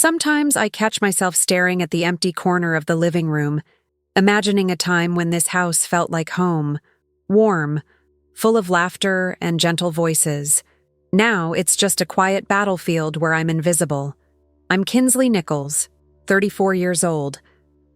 Sometimes I catch myself staring at the empty corner of the living room, imagining a time when this house felt like home, warm, full of laughter and gentle voices. Now it's just a quiet battlefield where I'm invisible. I'm Kinsley Nichols, 34 years old,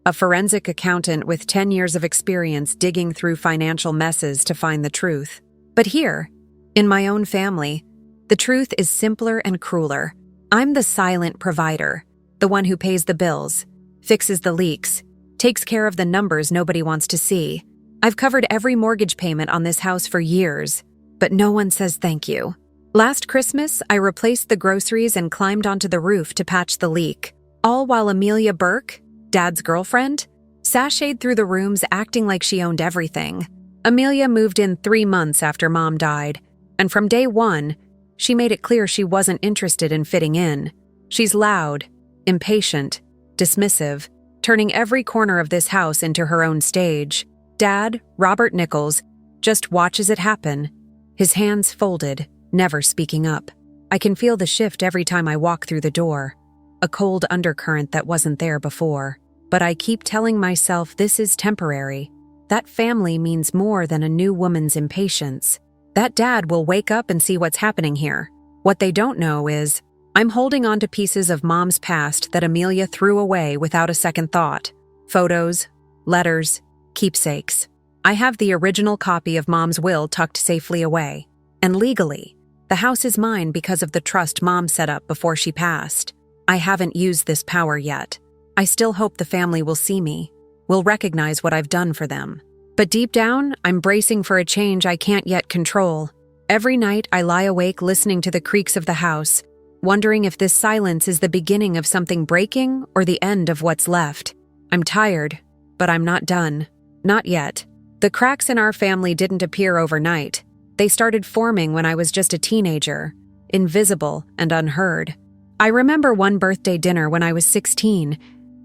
a forensic accountant with 10 years of experience digging through financial messes to find the truth. But here, in my own family, the truth is simpler and crueler. I'm the silent provider, the one who pays the bills, fixes the leaks, takes care of the numbers nobody wants to see. I've covered every mortgage payment on this house for years, but no one says thank you. Last Christmas, I replaced the groceries and climbed onto the roof to patch the leak, all while Amelia Burke, Dad's girlfriend, sashayed through the rooms acting like she owned everything. Amelia moved in 3 months after Mom died, and from day one, she made it clear she wasn't interested in fitting in. She's loud, impatient, dismissive, turning every corner of this house into her own stage. Dad, Robert Nichols, just watches it happen, his hands folded, never speaking up. I can feel the shift every time I walk through the door, a cold undercurrent that wasn't there before. But I keep telling myself this is temporary. That family means more than a new woman's impatience. That dad will wake up and see what's happening here. What they don't know is, I'm holding on to pieces of Mom's past that Amelia threw away without a second thought. Photos, letters, keepsakes. I have the original copy of Mom's will tucked safely away. And legally, the house is mine because of the trust Mom set up before she passed. I haven't used this power yet. I still hope the family will see me, will recognize what I've done for them. But deep down, I'm bracing for a change I can't yet control. Every night, I lie awake listening to the creaks of the house, wondering if this silence is the beginning of something breaking or the end of what's left. I'm tired, but I'm not done. Not yet. The cracks in our family didn't appear overnight. They started forming when I was just a teenager, invisible and unheard. I remember one birthday dinner when I was 16,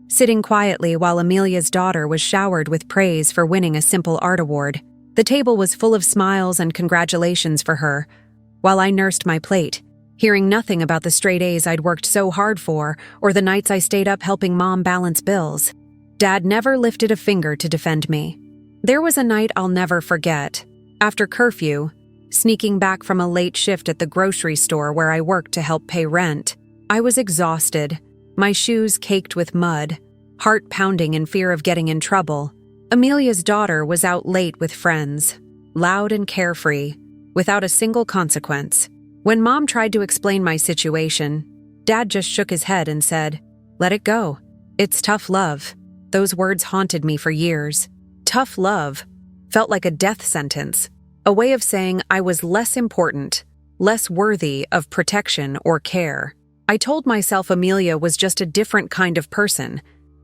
sitting quietly while Amelia's daughter was showered with praise for winning a simple art award. The table was full of smiles and congratulations for her, while I nursed my plate, hearing nothing about the straight A's I'd worked so hard for or the nights I stayed up helping Mom balance bills. Dad never lifted a finger to defend me. There was a night I'll never forget. After curfew, sneaking back from a late shift at the grocery store where I worked to help pay rent, I was exhausted, my shoes caked with mud, heart pounding in fear of getting in trouble. Amelia's daughter was out late with friends, loud and carefree, without a single consequence. When Mom tried to explain my situation, Dad just shook his head and said, "Let it go. It's tough love." Those words haunted me for years. Tough love felt like a death sentence, a way of saying I was less important, less worthy of protection or care. I told myself Amelia was just a different kind of person,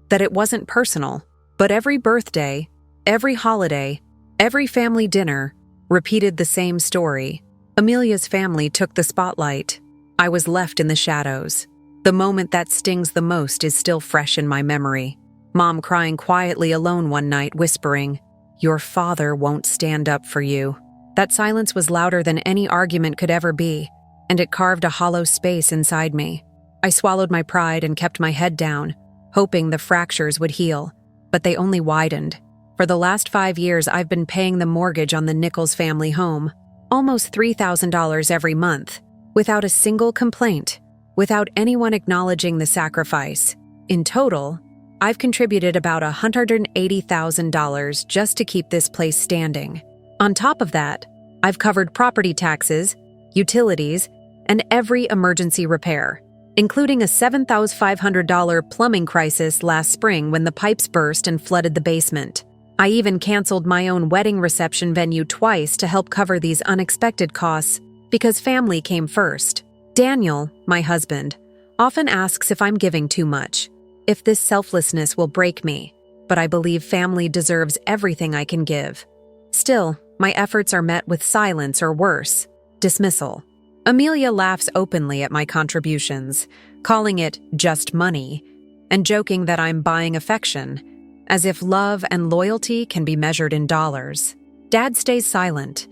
that it wasn't personal. But every birthday, every holiday, every family dinner repeated the same story. Amelia's family took the spotlight. I was left in the shadows. The moment that stings the most is still fresh in my memory. Mom crying quietly alone one night, whispering, "Your father won't stand up for you." That silence was louder than any argument could ever be, and it carved a hollow space inside me. I swallowed my pride and kept my head down, hoping the fractures would heal, but they only widened. For the last 5 years, I've been paying the mortgage on the Nichols family home, almost $3,000 every month, without a single complaint, without anyone acknowledging the sacrifice. In total, I've contributed about $180,000 just to keep this place standing. On top of that, I've covered property taxes, utilities, and every emergency repair, including a $7,500 plumbing crisis last spring when the pipes burst and flooded the basement. I even canceled my own wedding reception venue twice to help cover these unexpected costs because family came first. Daniel, my husband, often asks if I'm giving too much, if this selflessness will break me, but I believe family deserves everything I can give. Still, my efforts are met with silence or worse, dismissal. Amelia laughs openly at my contributions, calling it just money, and joking that I'm buying affection, as if love and loyalty can be measured in dollars. Dad stays silent,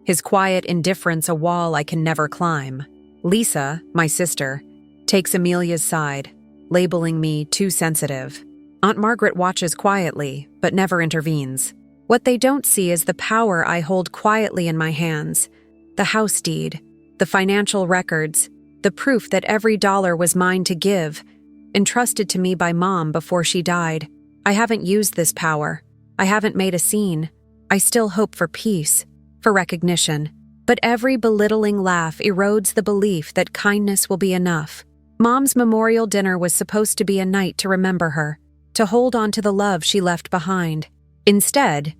his quiet indifference a wall I can never climb. Lisa, my sister, takes Amelia's side, labeling me too sensitive. Aunt Margaret watches quietly, but never intervenes. What they don't see is the power I hold quietly in my hands. The house deed, the financial records, the proof that every dollar was mine to give, entrusted to me by Mom before she died. I haven't used this power. I haven't made a scene. I still hope for peace, for recognition. But every belittling laugh erodes the belief that kindness will be enough. Mom's memorial dinner was supposed to be a night to remember her, to hold on to the love she left behind. Instead,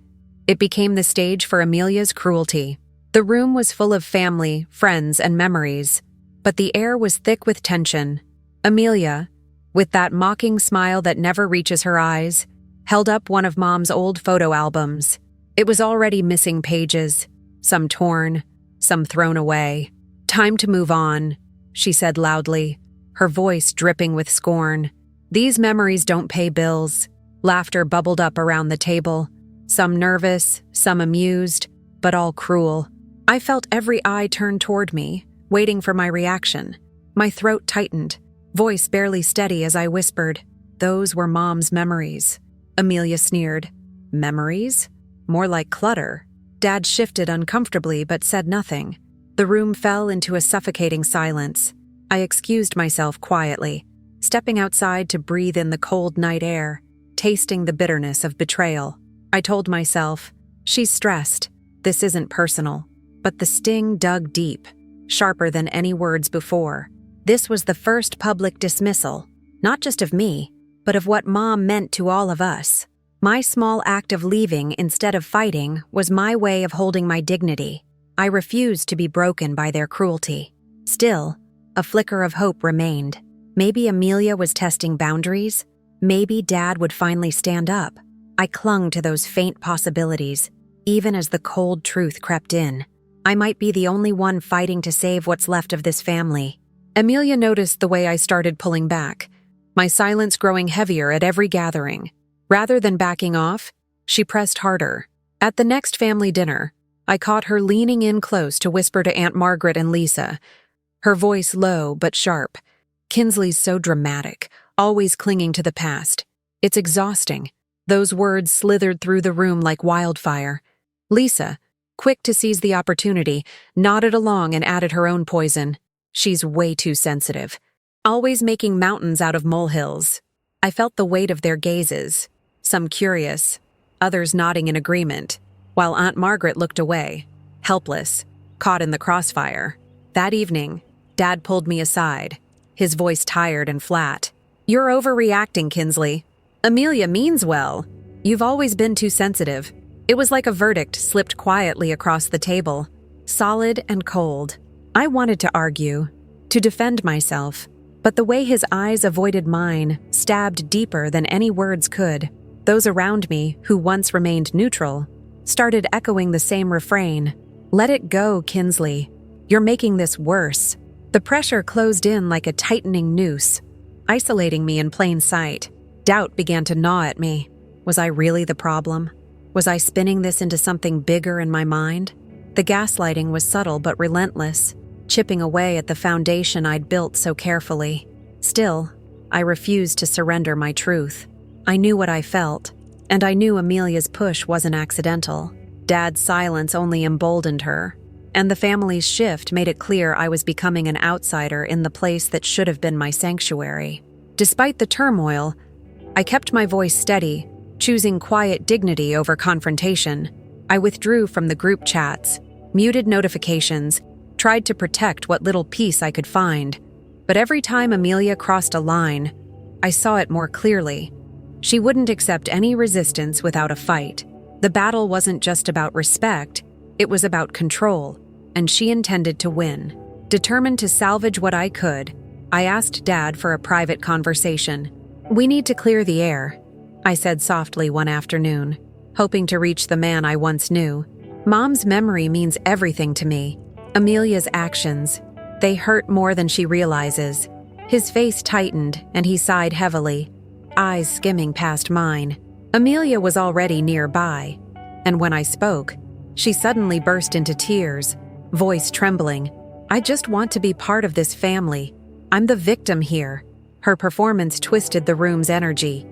it became the stage for Amelia's cruelty. The room was full of family, friends, and memories, but the air was thick with tension. Amelia, with that mocking smile that never reaches her eyes, held up one of Mom's old photo albums. It was already missing pages, some torn, some thrown away. "Time to move on," she said loudly, her voice dripping with scorn. "These memories don't pay bills." Laughter bubbled up around the table, some nervous, some amused, but all cruel. I felt every eye turn toward me, waiting for my reaction. My throat tightened, voice barely steady as I whispered, "Those were Mom's memories." Amelia sneered. "Memories? More like clutter." Dad shifted uncomfortably but said nothing. The room fell into a suffocating silence. I excused myself quietly, stepping outside to breathe in the cold night air, tasting the bitterness of betrayal. I told myself, "She's stressed. This isn't personal." But the sting dug deep, sharper than any words before. This was the first public dismissal, not just of me, but of what Mom meant to all of us. My small act of leaving instead of fighting was my way of holding my dignity. I refused to be broken by their cruelty. Still, a flicker of hope remained. Maybe Amelia was testing boundaries. Maybe Dad would finally stand up. I clung to those faint possibilities, even as the cold truth crept in. I might be the only one fighting to save what's left of this family. Amelia noticed the way I started pulling back, my silence growing heavier at every gathering. Rather than backing off, she pressed harder. At the next family dinner, I caught her leaning in close to whisper to Aunt Margaret and Lisa, her voice low but sharp. "Kinsley's so dramatic, always clinging to the past. It's exhausting." Those words slithered through the room like wildfire. Lisa, quick to seize the opportunity, nodded along and added her own poison. "She's way too sensitive. Always making mountains out of molehills." I felt the weight of their gazes, some curious, others nodding in agreement, while Aunt Margaret looked away, helpless, caught in the crossfire. That evening, Dad pulled me aside, his voice tired and flat. "You're overreacting, Kinsley. Amelia means well. You've always been too sensitive." It was like a verdict slipped quietly across the table, solid and cold. I wanted to argue, to defend myself, but the way his eyes avoided mine stabbed deeper than any words could. Those around me, who once remained neutral, started echoing the same refrain. "Let it go, Kinsley. You're making this worse." The pressure closed in like a tightening noose, isolating me in plain sight. Doubt began to gnaw at me. Was I really the problem? Was I spinning this into something bigger in my mind? The gaslighting was subtle but relentless, chipping away at the foundation I'd built so carefully. Still, I refused to surrender my truth. I knew what I felt, and I knew Amelia's push wasn't accidental. Dad's silence only emboldened her, and the family's shift made it clear I was becoming an outsider in the place that should have been my sanctuary. Despite the turmoil, I kept my voice steady, choosing quiet dignity over confrontation. I withdrew from the group chats, muted notifications, tried to protect what little peace I could find. But every time Amelia crossed a line, I saw it more clearly. She wouldn't accept any resistance without a fight. The battle wasn't just about respect, it was about control, and she intended to win. Determined to salvage what I could, I asked Dad for a private conversation. "We need to clear the air," I said softly one afternoon, hoping to reach the man I once knew. Mom's memory means everything to me. Amelia's actions, they hurt more than she realizes. His face tightened and he sighed heavily, eyes skimming past mine. Amelia was already nearby, and when I spoke, she suddenly burst into tears, voice trembling. "I just want to be part of this family. I'm the victim here. Her performance twisted the room's energy,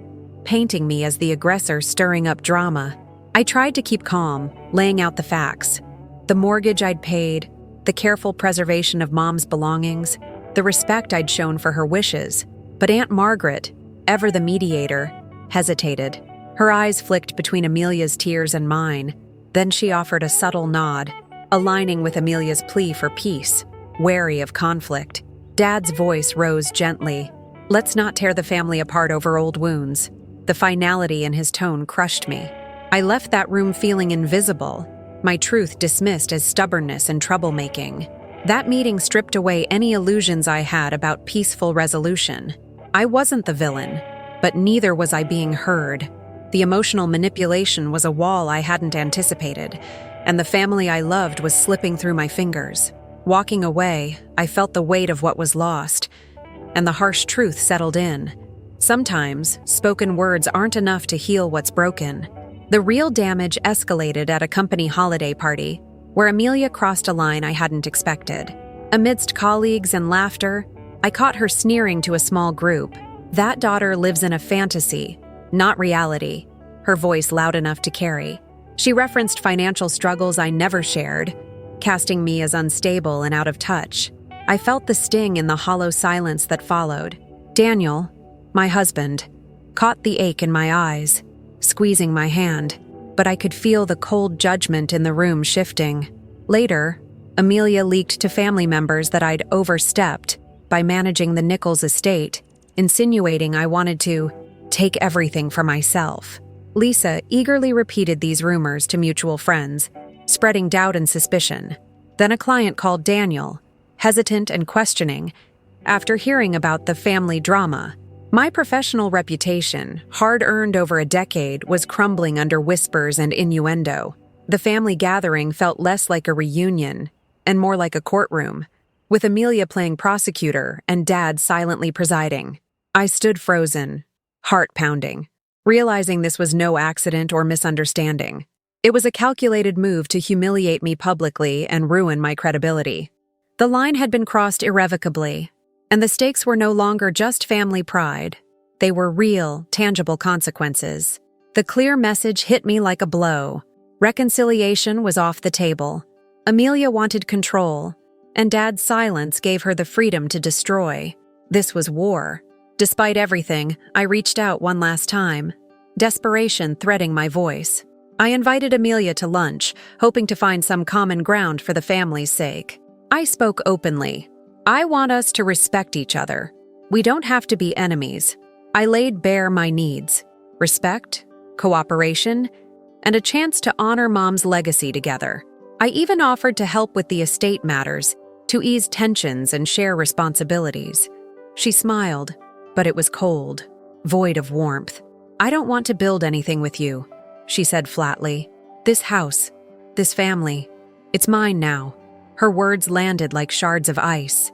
painting me as the aggressor stirring up drama. I tried to keep calm, laying out the facts. The mortgage I'd paid, the careful preservation of Mom's belongings, the respect I'd shown for her wishes. But Aunt Margaret, ever the mediator, hesitated. Her eyes flicked between Amelia's tears and mine. Then she offered a subtle nod, aligning with Amelia's plea for peace, wary of conflict. Dad's voice rose gently. "Let's not tear the family apart over old wounds." The finality in his tone crushed me. I left that room feeling invisible, my truth dismissed as stubbornness and troublemaking. That meeting stripped away any illusions I had about peaceful resolution. I wasn't the villain, but neither was I being heard. The emotional manipulation was a wall I hadn't anticipated, and the family I loved was slipping through my fingers. Walking away, I felt the weight of what was lost, and the harsh truth settled in. Sometimes, spoken words aren't enough to heal what's broken. The real damage escalated at a company holiday party, where Amelia crossed a line I hadn't expected. Amidst colleagues and laughter, I caught her sneering to a small group. "That daughter lives in a fantasy, not reality," her voice loud enough to carry. She referenced financial struggles I never shared, casting me as unstable and out of touch. I felt the sting in the hollow silence that followed. Daniel, my husband, caught the ache in my eyes, squeezing my hand, but I could feel the cold judgment in the room shifting. Later, Amelia leaked to family members that I'd overstepped by managing the Nichols estate, insinuating I wanted to take everything for myself. Lisa eagerly repeated these rumors to mutual friends, spreading doubt and suspicion. Then a client called Daniel, hesitant and questioning, after hearing about the family drama. My professional reputation, hard-earned over a decade, was crumbling under whispers and innuendo. The family gathering felt less like a reunion and more like a courtroom, with Amelia playing prosecutor and Dad silently presiding. I stood frozen, heart pounding, realizing this was no accident or misunderstanding. It was a calculated move to humiliate me publicly and ruin my credibility. The line had been crossed irrevocably, and the stakes were no longer just family pride. They were real, tangible consequences. The clear message hit me like a blow. Reconciliation was off the table. Amelia wanted control, and Dad's silence gave her the freedom to destroy. This was war. Despite everything, I reached out one last time, desperation threading my voice. I invited Amelia to lunch, hoping to find some common ground for the family's sake. I spoke openly. "I want us to respect each other. We don't have to be enemies." I laid bare my needs: respect, cooperation, and a chance to honor Mom's legacy together. I even offered to help with the estate matters, to ease tensions and share responsibilities. She smiled, but it was cold, void of warmth. "I don't want to build anything with you," she said flatly. "This house, this family, it's mine now." Her words landed like shards of ice.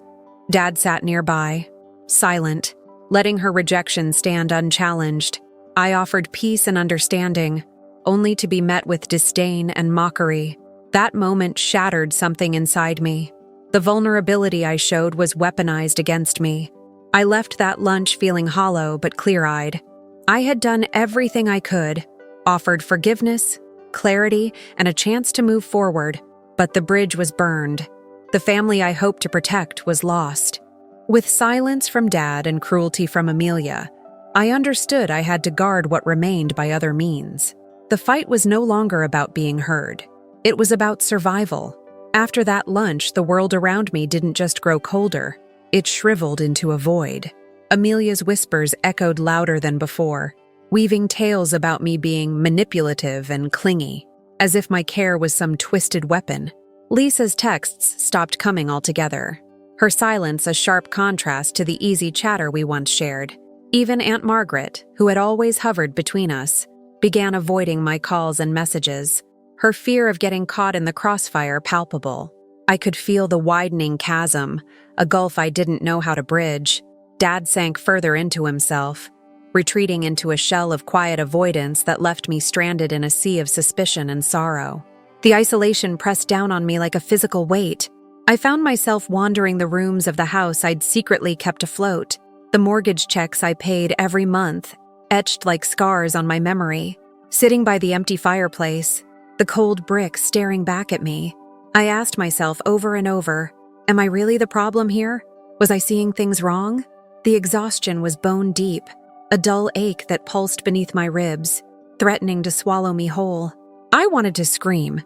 Dad sat nearby, silent, letting her rejection stand unchallenged. I offered peace and understanding, only to be met with disdain and mockery. That moment shattered something inside me. The vulnerability I showed was weaponized against me. I left that lunch feeling hollow but clear-eyed. I had done everything I could, offered forgiveness, clarity, and a chance to move forward, but the bridge was burned. The family I hoped to protect was lost. With silence from Dad and cruelty from Amelia, I understood I had to guard what remained by other means. The fight was no longer about being heard. It was about survival. After that lunch, the world around me didn't just grow colder. It shriveled into a void. Amelia's whispers echoed louder than before, weaving tales about me being manipulative and clingy, as if my care was some twisted weapon. Lisa's texts stopped coming altogether, her silence a sharp contrast to the easy chatter we once shared. Even Aunt Margaret, who had always hovered between us, began avoiding my calls and messages, her fear of getting caught in the crossfire palpable. I could feel the widening chasm, a gulf I didn't know how to bridge. Dad sank further into himself, retreating into a shell of quiet avoidance that left me stranded in a sea of suspicion and sorrow. The isolation pressed down on me like a physical weight. I found myself wandering the rooms of the house I'd secretly kept afloat, The mortgage checks I paid every month, etched like scars on my memory. Sitting by the empty fireplace, the cold brick staring back at me, I asked myself over and over, am I really the problem here? Was I seeing things wrong? The exhaustion was bone deep, a dull ache that pulsed beneath my ribs, threatening to swallow me whole. I wanted to scream,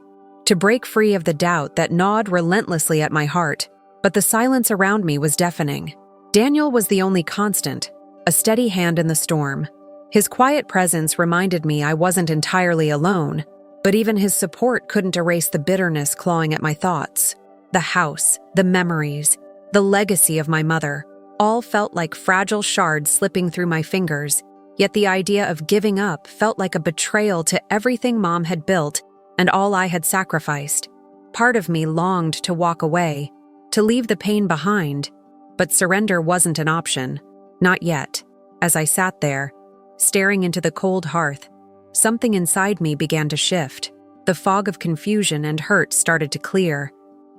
to break free of the doubt that gnawed relentlessly at my heart, but the silence around me was deafening. Daniel was the only constant, a steady hand in the storm. His quiet presence reminded me I wasn't entirely alone, but even his support couldn't erase the bitterness clawing at my thoughts. The house, the memories, the legacy of my mother, all felt like fragile shards slipping through my fingers, yet the idea of giving up felt like a betrayal to everything Mom had built and all I had sacrificed. Part of me longed to walk away, to leave the pain behind, but surrender wasn't an option. Not yet. As I sat there, staring into the cold hearth, something inside me began to shift. The fog of confusion and hurt started to clear,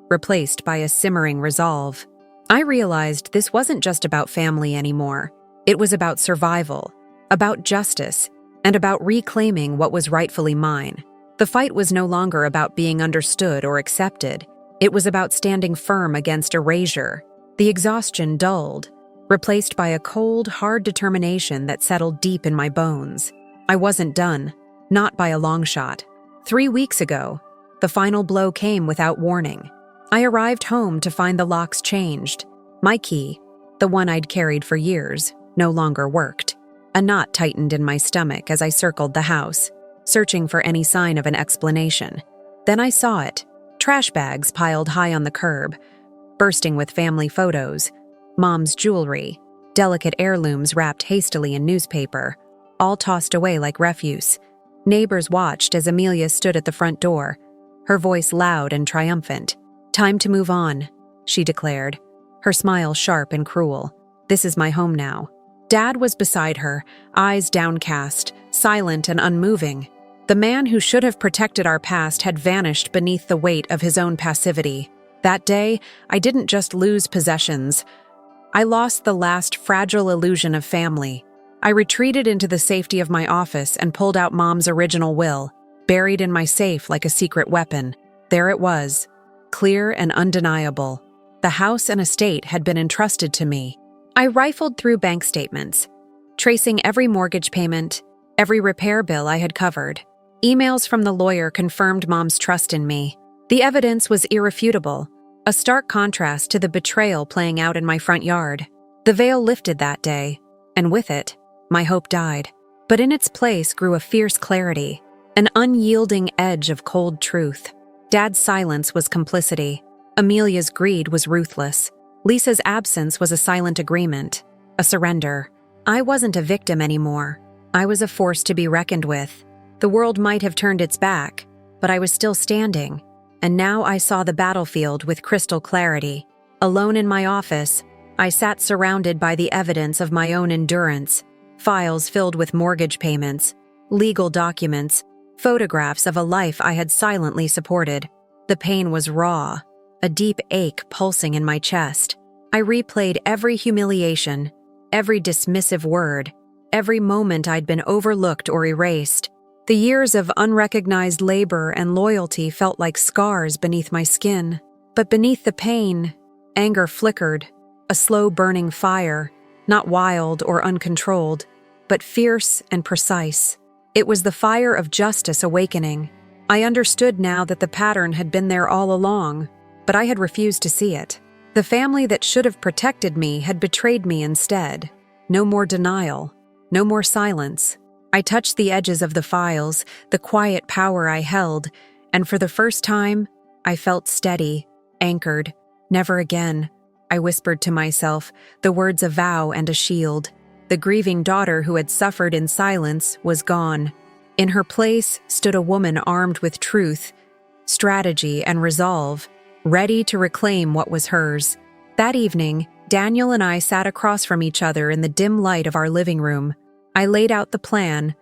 replaced by a simmering resolve. I realized this wasn't just about family anymore. It was about survival, about justice, and about reclaiming what was rightfully mine. The fight was no longer about being understood or accepted. It was about standing firm against erasure. The exhaustion dulled, replaced by a cold, hard determination that settled deep in my bones. I wasn't done, not by a long shot. 3 weeks ago, the final blow came without warning. I arrived home to find the locks changed. My key, the one I'd carried for years, no longer worked. A knot tightened in my stomach as I circled the house, searching for any sign of an explanation. Then I saw it. Trash bags piled high on the curb, bursting with family photos, Mom's jewelry, delicate heirlooms wrapped hastily in newspaper, all tossed away like refuse. Neighbors watched as Amelia stood at the front door, her voice loud and triumphant. "Time to move on," she declared, her smile sharp and cruel. "This is my home now." Dad was beside her, eyes downcast, silent and unmoving. The man who should have protected our past had vanished beneath the weight of his own passivity. That day, I didn't just lose possessions. I lost the last fragile illusion of family. I retreated into the safety of my office and pulled out Mom's original will, buried in my safe like a secret weapon. There it was, clear and undeniable. The house and estate had been entrusted to me. I rifled through bank statements, tracing every mortgage payment, every repair bill I had covered. Emails from the lawyer confirmed Mom's trust in me. The evidence was irrefutable, a stark contrast to the betrayal playing out in my front yard. The veil lifted that day, and with it, my hope died. But in its place grew a fierce clarity, an unyielding edge of cold truth. Dad's silence was complicity. Amelia's greed was ruthless. Lisa's absence was a silent agreement, a surrender. I wasn't a victim anymore. I was a force to be reckoned with. The world might have turned its back, but I was still standing. And now I saw the battlefield with crystal clarity. Alone in my office, I sat surrounded by the evidence of my own endurance, files filled with mortgage payments, legal documents, photographs of a life I had silently supported. The pain was raw, a deep ache pulsing in my chest. I replayed every humiliation, every dismissive word, every moment I'd been overlooked or erased. The years of unrecognized labor and loyalty felt like scars beneath my skin. But beneath the pain, anger flickered, a slow burning fire, not wild or uncontrolled, but fierce and precise. It was the fire of justice awakening. I understood now that the pattern had been there all along, but I had refused to see it. The family that should have protected me had betrayed me instead. No more denial, no more silence. I touched the edges of the files, the quiet power I held, and for the first time, I felt steady, anchored. Never again, I whispered to myself, the words a vow and a shield. The grieving daughter who had suffered in silence was gone. In her place stood a woman armed with truth, strategy, and resolve, ready to reclaim what was hers. That evening, Daniel and I sat across from each other in the dim light of our living room. I laid out the plan,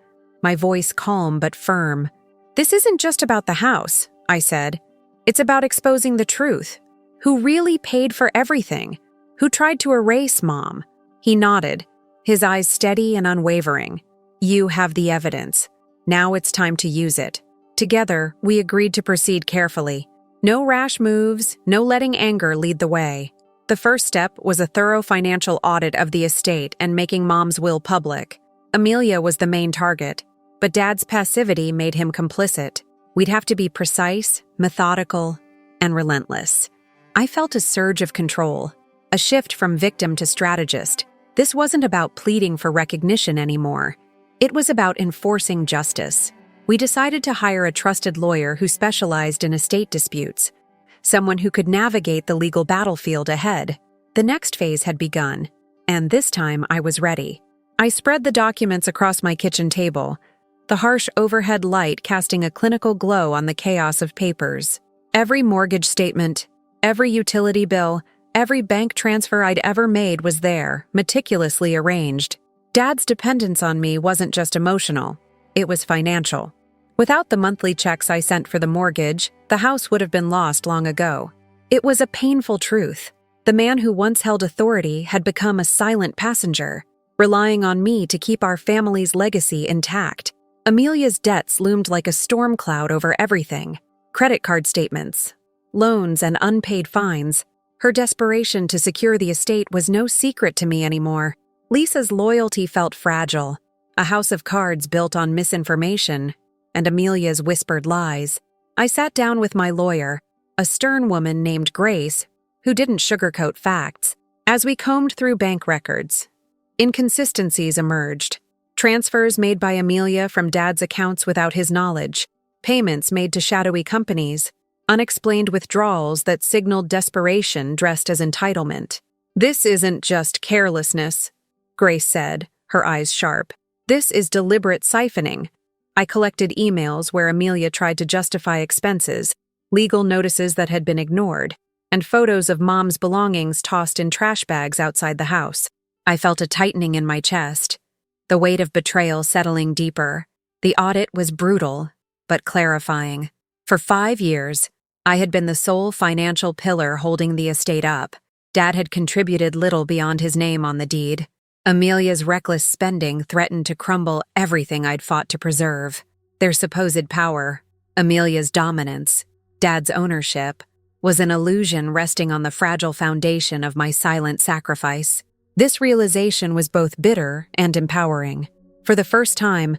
my voice calm but firm. "This isn't just about the house," I said. "It's about exposing the truth. Who really paid for everything? Who tried to erase Mom? He nodded, his eyes steady and unwavering. "You have the evidence. Now it's time to use it." Together, we agreed to proceed carefully. No rash moves, no letting anger lead the way. The first step was a thorough financial audit of the estate and making Mom's will public. Amelia was the main target, but Dad's passivity made him complicit. We'd have to be precise, methodical, and relentless. I felt a surge of control, a shift from victim to strategist. This wasn't about pleading for recognition anymore. It was about enforcing justice. We decided to hire a trusted lawyer who specialized in estate disputes, someone who could navigate the legal battlefield ahead. The next phase had begun, and this time I was ready. I spread the documents across my kitchen table, the harsh overhead light casting a clinical glow on the chaos of papers. Every mortgage statement, every utility bill, every bank transfer I'd ever made was there, meticulously arranged. Dad's dependence on me wasn't just emotional, it was financial. Without the monthly checks I sent for the mortgage, the house would have been lost long ago. It was a painful truth. The man who once held authority had become a silent passenger, relying on me to keep our family's legacy intact. Amelia's debts loomed like a storm cloud over everything. Credit card statements, loans, and unpaid fines. Her desperation to secure the estate was no secret to me anymore. Lisa's loyalty felt fragile, a house of cards built on misinformation and Amelia's whispered lies. I sat down with my lawyer, a stern woman named Grace, who didn't sugarcoat facts. As we combed through bank records, inconsistencies emerged. Transfers made by Amelia from Dad's accounts without his knowledge, payments made to shadowy companies, unexplained withdrawals that signaled desperation dressed as entitlement. "This isn't just carelessness," Grace said, her eyes sharp. "This is deliberate siphoning." I collected emails where Amelia tried to justify expenses, legal notices that had been ignored, and photos of Mom's belongings tossed in trash bags outside the house. I felt a tightening in my chest, the weight of betrayal settling deeper. The audit was brutal, but clarifying. For 5 years, I had been the sole financial pillar holding the estate up. Dad had contributed little beyond his name on the deed. Amelia's reckless spending threatened to crumble everything I'd fought to preserve. Their supposed power, Amelia's dominance, Dad's ownership, was an illusion resting on the fragile foundation of my silent sacrifice. This realization was both bitter and empowering. For the first time,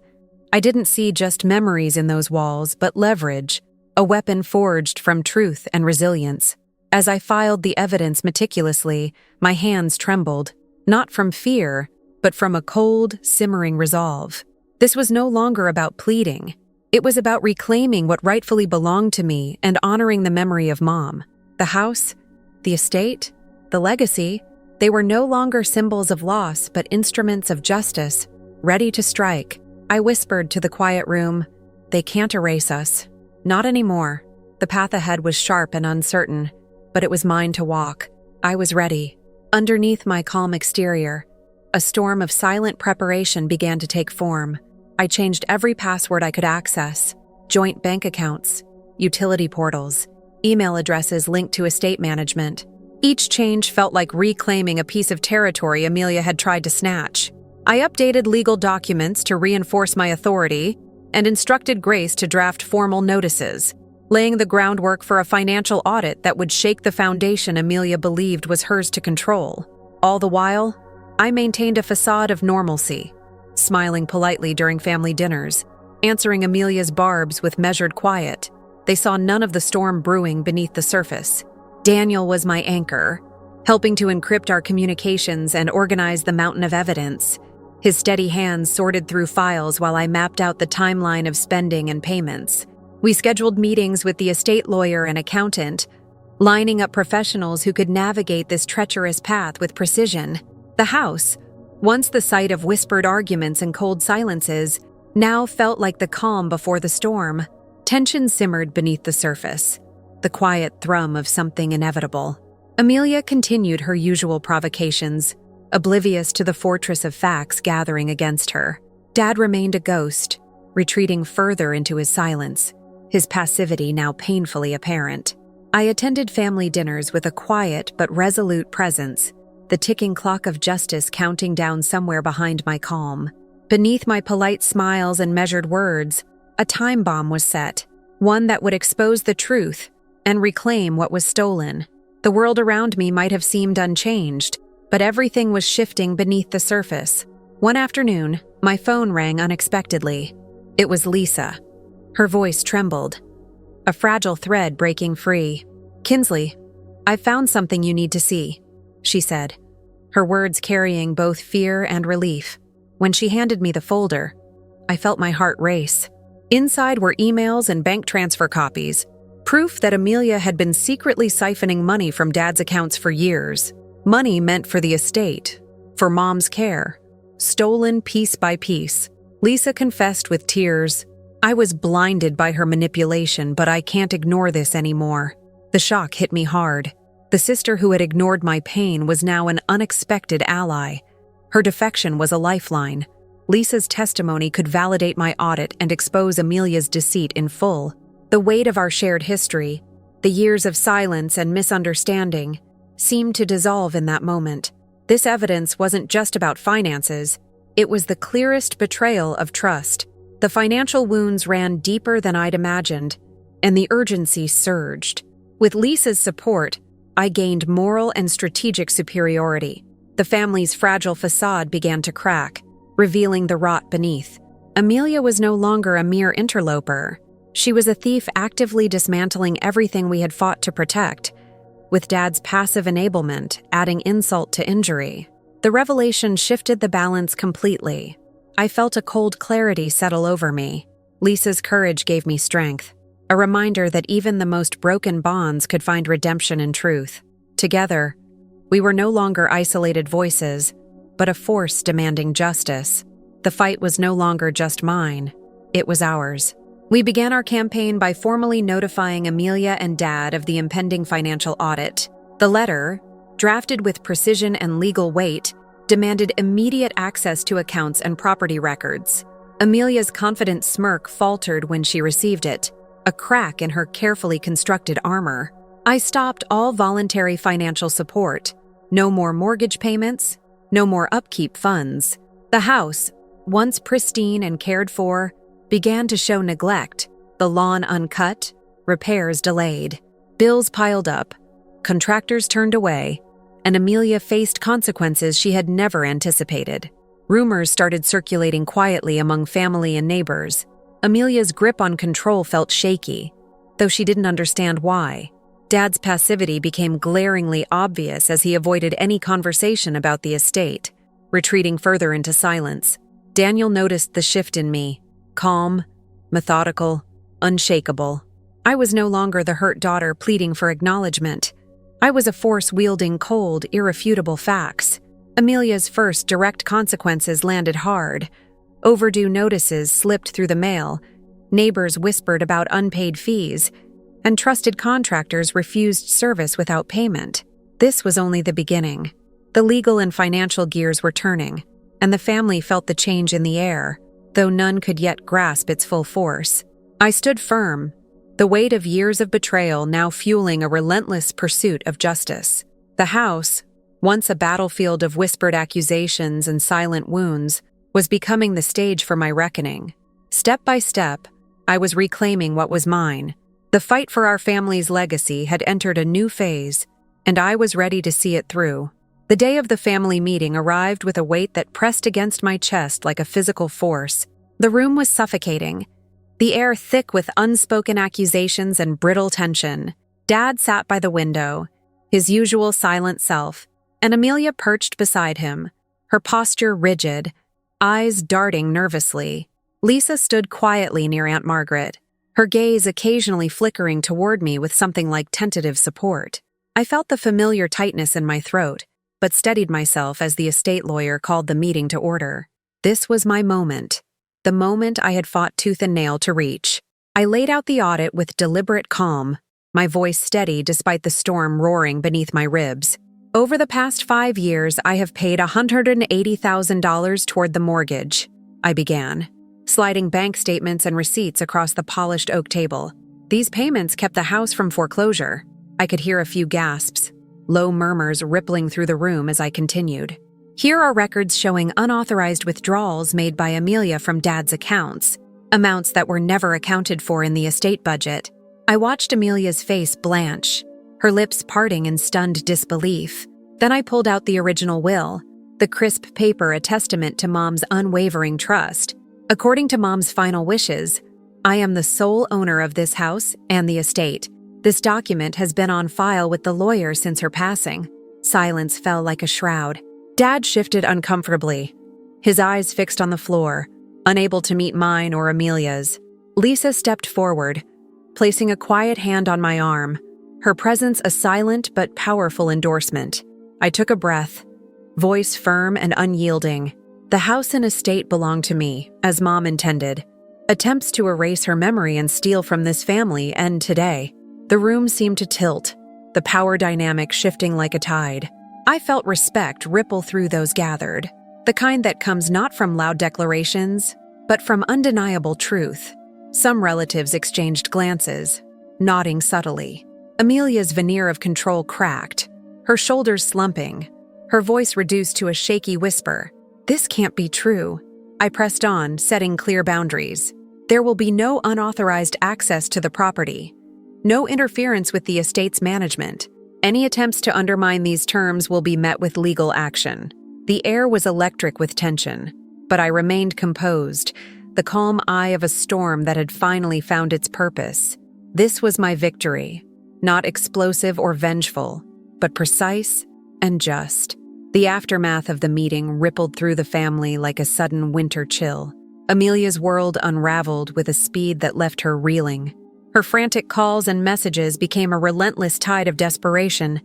I didn't see just memories in those walls, but leverage, a weapon forged from truth and resilience. As I filed the evidence meticulously, my hands trembled. Not from fear, but from a cold, simmering resolve. This was no longer about pleading. It was about reclaiming what rightfully belonged to me and honoring the memory of Mom. The house, the estate, the legacy, they were no longer symbols of loss, but instruments of justice, ready to strike. I whispered to the quiet room, "They can't erase us." Not anymore. The path ahead was sharp and uncertain, but it was mine to walk. I was ready. Underneath my calm exterior, a storm of silent preparation began to take form. I changed every password I could access, joint bank accounts, utility portals, email addresses linked to estate management. Each change felt like reclaiming a piece of territory Amelia had tried to snatch. I updated legal documents to reinforce my authority and instructed Grace to draft formal notices, laying the groundwork for a financial audit that would shake the foundation Amelia believed was hers to control. All the while, I maintained a facade of normalcy, smiling politely during family dinners, answering Amelia's barbs with measured quiet. They saw none of the storm brewing beneath the surface. Daniel was my anchor, helping to encrypt our communications and organize the mountain of evidence. His steady hands sorted through files while I mapped out the timeline of spending and payments. We scheduled meetings with the estate lawyer and accountant, lining up professionals who could navigate this treacherous path with precision. The house, once the site of whispered arguments and cold silences, now felt like the calm before the storm. Tension simmered beneath the surface, the quiet thrum of something inevitable. Amelia continued her usual provocations, oblivious to the fortress of facts gathering against her. Dad remained a ghost, retreating further into his silence, his passivity now painfully apparent. I attended family dinners with a quiet but resolute presence, the ticking clock of justice counting down somewhere behind my calm. Beneath my polite smiles and measured words, a time bomb was set, one that would expose the truth and reclaim what was stolen. The world around me might have seemed unchanged, but everything was shifting beneath the surface. One afternoon, my phone rang unexpectedly. It was Lisa. Her voice trembled, a fragile thread breaking free. "Kinsley, I've found something you need to see," she said, her words carrying both fear and relief. When she handed me the folder, I felt my heart race. Inside were emails and bank transfer copies, proof that Amelia had been secretly siphoning money from Dad's accounts for years. Money meant for the estate, for Mom's care, stolen piece by piece. Lisa confessed with tears, "I was blinded by her manipulation, but I can't ignore this anymore." The shock hit me hard. The sister who had ignored my pain was now an unexpected ally. Her defection was a lifeline. Lisa's testimony could validate my audit and expose Amelia's deceit in full. The weight of our shared history, the years of silence and misunderstanding, seemed to dissolve in that moment. This evidence wasn't just about finances. It was the clearest betrayal of trust. The financial wounds ran deeper than I'd imagined, and the urgency surged. With Lisa's support, I gained moral and strategic superiority. The family's fragile facade began to crack, revealing the rot beneath. Amelia was no longer a mere interloper. She was a thief actively dismantling everything we had fought to protect, with Dad's passive enablement adding insult to injury. The revelation shifted the balance completely. I felt a cold clarity settle over me. Lisa's courage gave me strength, a reminder that even the most broken bonds could find redemption in truth. Together, we were no longer isolated voices, but a force demanding justice. The fight was no longer just mine, it was ours. We began our campaign by formally notifying Amelia and Dad of the impending financial audit. The letter, drafted with precision and legal weight, demanded immediate access to accounts and property records. Amelia's confident smirk faltered when she received it, a crack in her carefully constructed armor. I stopped all voluntary financial support. No more mortgage payments, no more upkeep funds. The house, once pristine and cared for, began to show neglect, the lawn uncut, repairs delayed. Bills piled up, contractors turned away, and Amelia faced consequences she had never anticipated. Rumors started circulating quietly among family and neighbors. Amelia's grip on control felt shaky, though she didn't understand why. Dad's passivity became glaringly obvious as he avoided any conversation about the estate, retreating further into silence. Daniel noticed the shift in me, calm, methodical, unshakable. I was no longer the hurt daughter pleading for acknowledgement. I was a force wielding cold, irrefutable facts. Amelia's first direct consequences landed hard. Overdue notices slipped through the mail, neighbors whispered about unpaid fees, and trusted contractors refused service without payment. This was only the beginning. The legal and financial gears were turning, and the family felt the change in the air, though none could yet grasp its full force. I stood firm, the weight of years of betrayal now fueling a relentless pursuit of justice. The house, once a battlefield of whispered accusations and silent wounds, was becoming the stage for my reckoning. Step by step, I was reclaiming what was mine. The fight for our family's legacy had entered a new phase, and I was ready to see it through. The day of the family meeting arrived with a weight that pressed against my chest like a physical force. The room was suffocating, the air thick with unspoken accusations and brittle tension. Dad sat by the window, his usual silent self, and Amelia perched beside him, her posture rigid, eyes darting nervously. Lisa stood quietly near Aunt Margaret, her gaze occasionally flickering toward me with something like tentative support. I felt the familiar tightness in my throat, but steadied myself as the estate lawyer called the meeting to order. This was my moment, the moment I had fought tooth and nail to reach. I laid out the audit with deliberate calm, my voice steady despite the storm roaring beneath my ribs. Over the past 5 years, I have paid $180,000 toward the mortgage, I began, sliding bank statements and receipts across the polished oak table. These payments kept the house from foreclosure. I could hear a few gasps. low murmurs rippling through the room as I continued. Here are records showing unauthorized withdrawals made by Amelia from Dad's accounts, amounts that were never accounted for in the estate budget. I watched Amelia's face blanch, her lips parting in stunned disbelief. Then I pulled out the original will, the crisp paper a testament to Mom's unwavering trust. According to Mom's final wishes, I am the sole owner of this house and the estate. This document has been on file with the lawyer since her passing. Silence fell like a shroud. Dad shifted uncomfortably, his eyes fixed on the floor, unable to meet mine or Amelia's. Lisa stepped forward, placing a quiet hand on my arm, her presence a silent but powerful endorsement. I took a breath, voice firm and unyielding. The house and estate belonged to me, as Mom intended. Attempts to erase her memory and steal from this family end today. The room seemed to tilt, the power dynamic shifting like a tide. I felt respect ripple through those gathered, the kind that comes not from loud declarations, but from undeniable truth. Some relatives exchanged glances, nodding subtly. Amelia's veneer of control cracked, her shoulders slumping, her voice reduced to a shaky whisper. This can't be true. I pressed on, setting clear boundaries. There will be no unauthorized access to the property, no interference with the estate's management. Any attempts to undermine these terms will be met with legal action. The air was electric with tension, but I remained composed, the calm eye of a storm that had finally found its purpose. This was my victory, not explosive or vengeful, but precise and just. The aftermath of the meeting rippled through the family like a sudden winter chill. Amelia's world unraveled with a speed that left her reeling. Her frantic calls and messages became a relentless tide of desperation,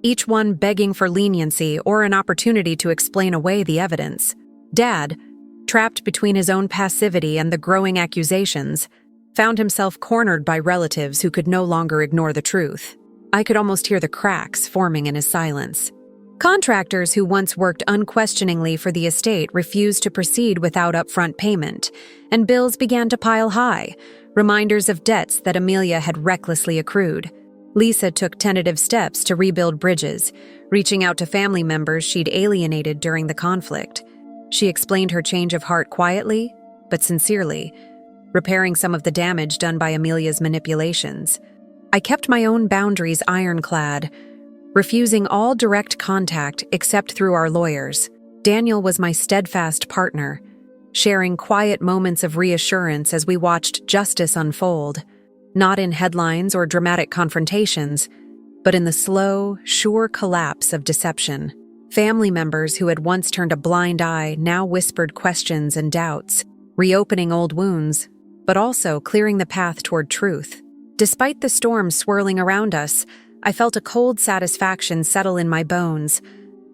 each one begging for leniency or an opportunity to explain away the evidence. Dad, trapped between his own passivity and the growing accusations, found himself cornered by relatives who could no longer ignore the truth. I could almost hear the cracks forming in his silence. Contractors who once worked unquestioningly for the estate refused to proceed without upfront payment, and bills began to pile high, reminders of debts that Amelia had recklessly accrued. Lisa took tentative steps to rebuild bridges, reaching out to family members she'd alienated during the conflict. She explained her change of heart quietly, but sincerely, repairing some of the damage done by Amelia's manipulations. I kept my own boundaries ironclad, refusing all direct contact except through our lawyers. Daniel was my steadfast partner, sharing quiet moments of reassurance as we watched justice unfold, not in headlines or dramatic confrontations, but in the slow, sure collapse of deception. Family members who had once turned a blind eye now whispered questions and doubts, reopening old wounds, but also clearing the path toward truth. Despite the storm swirling around us, I felt a cold satisfaction settle in my bones,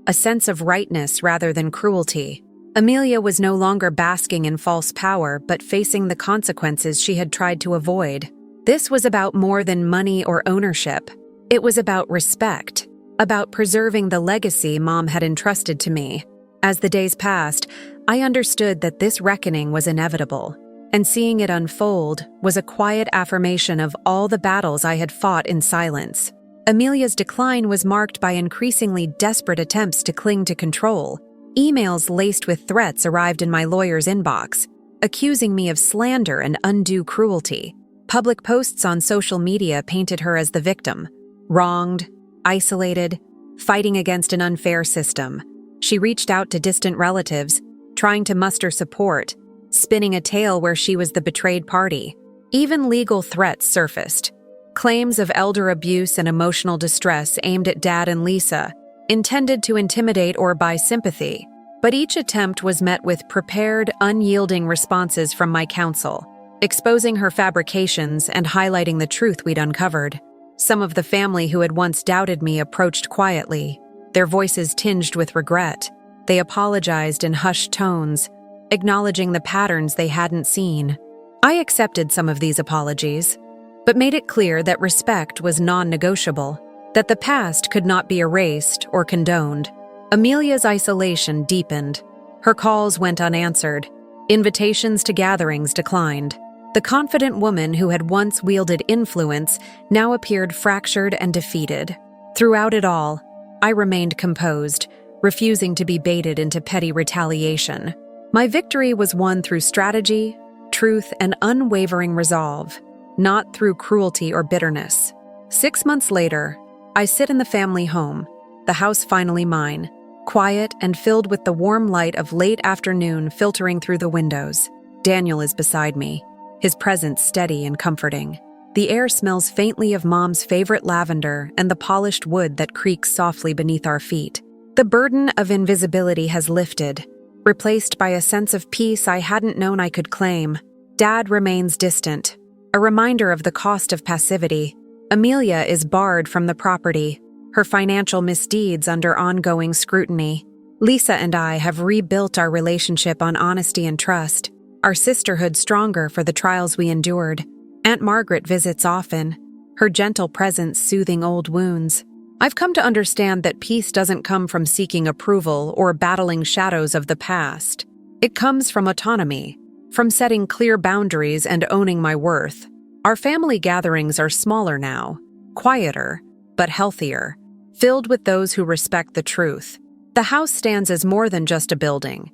a sense of rightness rather than cruelty. Amelia was no longer basking in false power, but facing the consequences she had tried to avoid. This was about more than money or ownership. It was about respect, about preserving the legacy Mom had entrusted to me. As the days passed, I understood that this reckoning was inevitable, and seeing it unfold was a quiet affirmation of all the battles I had fought in silence. Amelia's decline was marked by increasingly desperate attempts to cling to control. Emails laced with threats arrived in my lawyer's inbox, accusing me of slander and undue cruelty. Public posts on social media painted her as the victim, wronged, isolated, fighting against an unfair system. She reached out to distant relatives, trying to muster support, spinning a tale where she was the betrayed party. Even legal threats surfaced. Claims of elder abuse and emotional distress aimed at Dad and Lisa, intended to intimidate or buy sympathy. But each attempt was met with prepared, unyielding responses from my counsel, exposing her fabrications and highlighting the truth we'd uncovered. Some of the family who had once doubted me approached quietly, their voices tinged with regret. They apologized in hushed tones, acknowledging the patterns they hadn't seen. I accepted some of these apologies, but made it clear that respect was non-negotiable, that the past could not be erased or condoned. Amelia's isolation deepened. Her calls went unanswered. Invitations to gatherings declined. The confident woman who had once wielded influence now appeared fractured and defeated. Throughout it all, I remained composed, refusing to be baited into petty retaliation. My victory was won through strategy, truth, and unwavering resolve, not through cruelty or bitterness. 6 months later, I sit in the family home, the house finally mine, quiet and filled with the warm light of late afternoon filtering through the windows. Daniel is beside me, his presence steady and comforting. The air smells faintly of Mom's favorite lavender and the polished wood that creaks softly beneath our feet. The burden of invisibility has lifted, replaced by a sense of peace I hadn't known I could claim. Dad remains distant, a reminder of the cost of passivity. Amelia is barred from the property, her financial misdeeds under ongoing scrutiny. Lisa and I have rebuilt our relationship on honesty and trust, our sisterhood stronger for the trials we endured. Aunt Margaret visits often, her gentle presence soothing old wounds. I've come to understand that peace doesn't come from seeking approval or battling shadows of the past. It comes from autonomy, from setting clear boundaries and owning my worth. Our family gatherings are smaller now, quieter, but healthier, filled with those who respect the truth. The house stands as more than just a building.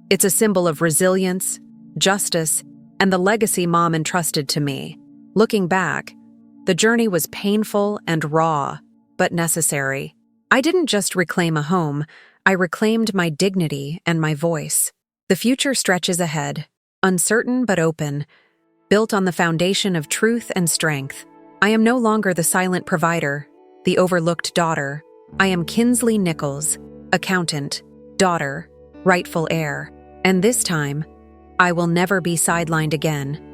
It's a symbol of resilience, justice, and the legacy Mom entrusted to me. Looking back, the journey was painful and raw, but necessary. I didn't just reclaim a home, I reclaimed my dignity and my voice. The future stretches ahead, uncertain but open, built on the foundation of truth and strength. I am no longer the silent provider, the overlooked daughter. I am Kinsley Nichols, accountant, daughter, rightful heir. And this time, I will never be sidelined again.